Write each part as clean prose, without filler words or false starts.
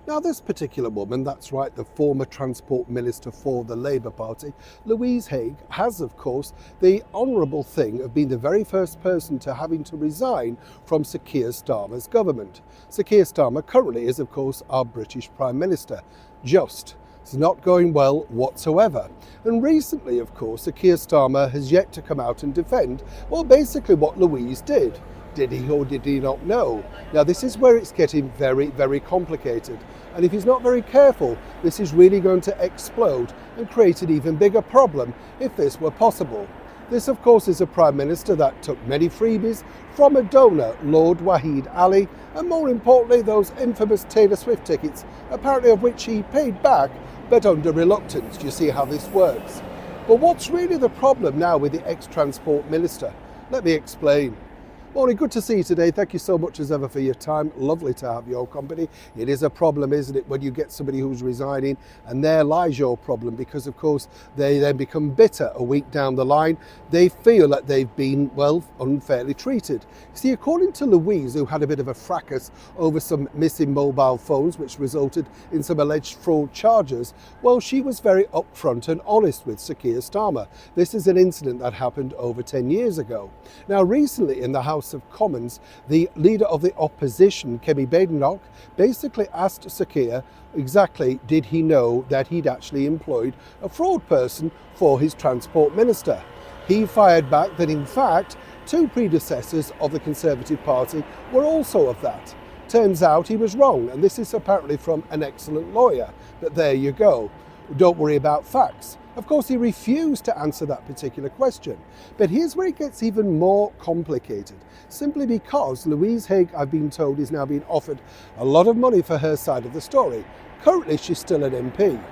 Now this particular woman, that's right, the former Transport Minister for the Labour Party, Louise has of course the honourable thing of being the very first person to having to resign from Sir Keir Starmer's government. Sir Keir Starmer currently is of course our British Prime Minister. It's not going well whatsoever. And recently, of course, Sir Keir Starmer has yet to come out and defend, well, basically what Louise did. Did he or did he not know? Now, this is where it's getting very, very complicated. And if he's not very careful, this is really going to explode and create an even bigger problem if this were possible. This, of course, is a Prime Minister that took many freebies from a donor, Lord Wahid Ali, and more importantly, those infamous Taylor Swift tickets, apparently of which he paid back, but under reluctance. Do you see how this works? But what's really the problem now with the ex-Transport Minister? Let me explain. Morning, good to see you today. Thank you so much as ever for your time. Lovely to have your company. It is a problem, isn't it, when you get somebody who's resigning, and there lies your problem, because of course they then become bitter a week down the line. They feel that they've been, well, unfairly treated. See, according to Louise, who had a bit of a fracas over some missing mobile phones, which resulted in some alleged fraud charges, well, she was very upfront and honest with Sir Keir Starmer. This is an incident that happened over 10 years ago. Now, recently in the House of Commons, the leader of the opposition, Kemi Badenoch, basically asked Sir Keir exactly did he know that he'd actually employed a fraud person for his transport minister. He fired back that in fact two predecessors of the Conservative Party were also of that. Turns out he was wrong, and this is apparently from an excellent lawyer. But there you go. Don't worry about facts. Of course, he refused to answer that particular question. But here's where it gets even more complicated. Simply because Louise, I've been told, is now being offered a lot of money for her side of the story. Currently, she's still an MP.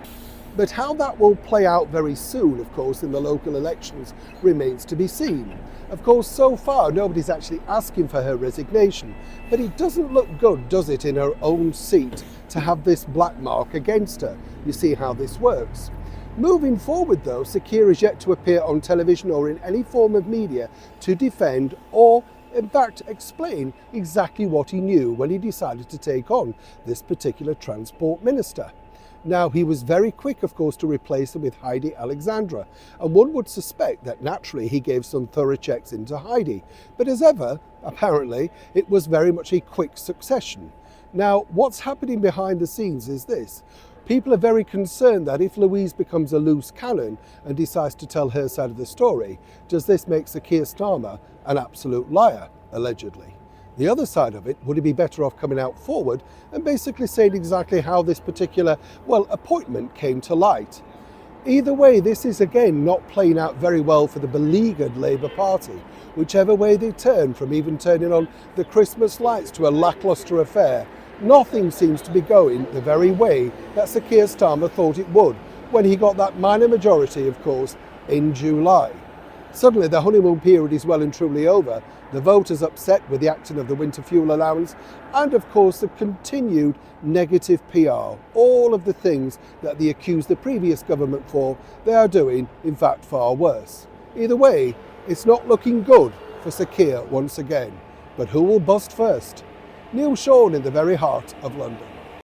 But how that will play out very soon, of course, in the local elections remains to be seen. Of course, so far, nobody's actually asking for her resignation. But it doesn't look good, does it, in her own seat to have this black mark against her? You see how this works. Moving forward though, Sir Keir is yet to appear on television or in any form of media to defend or in fact explain exactly what he knew when he decided to take on this particular transport minister. Now, he was very quick, of course, to replace her with Heidi Alexandra, and one would suspect that naturally he gave some thorough checks into Heidi. But as ever, apparently, it was very much a quick succession. Now, what's happening behind the scenes is this. People are very concerned that if Louise becomes a loose cannon and decides to tell her side of the story, does this make Sir Keir Starmer an absolute liar, allegedly? The other side of it, would he be better off coming out forward and basically saying exactly how this particular, well, appointment came to light? Either way, this is again not playing out very well for the beleaguered Labour Party. Whichever way they turn, from even turning on the Christmas lights to a lacklustre affair, nothing seems to be going the very way that Sir Keir Starmer thought it would when he got that minor majority, of course, in July. Suddenly the honeymoon period is well and truly over, the voters upset with the acting of the winter fuel allowance, and of course the continued negative PR. All of the things that they accused the previous government for, they are doing, in fact, far worse. Either way, it's not looking good for Sir Keir once again. But who will bust first? Neil Sean in the very heart of London.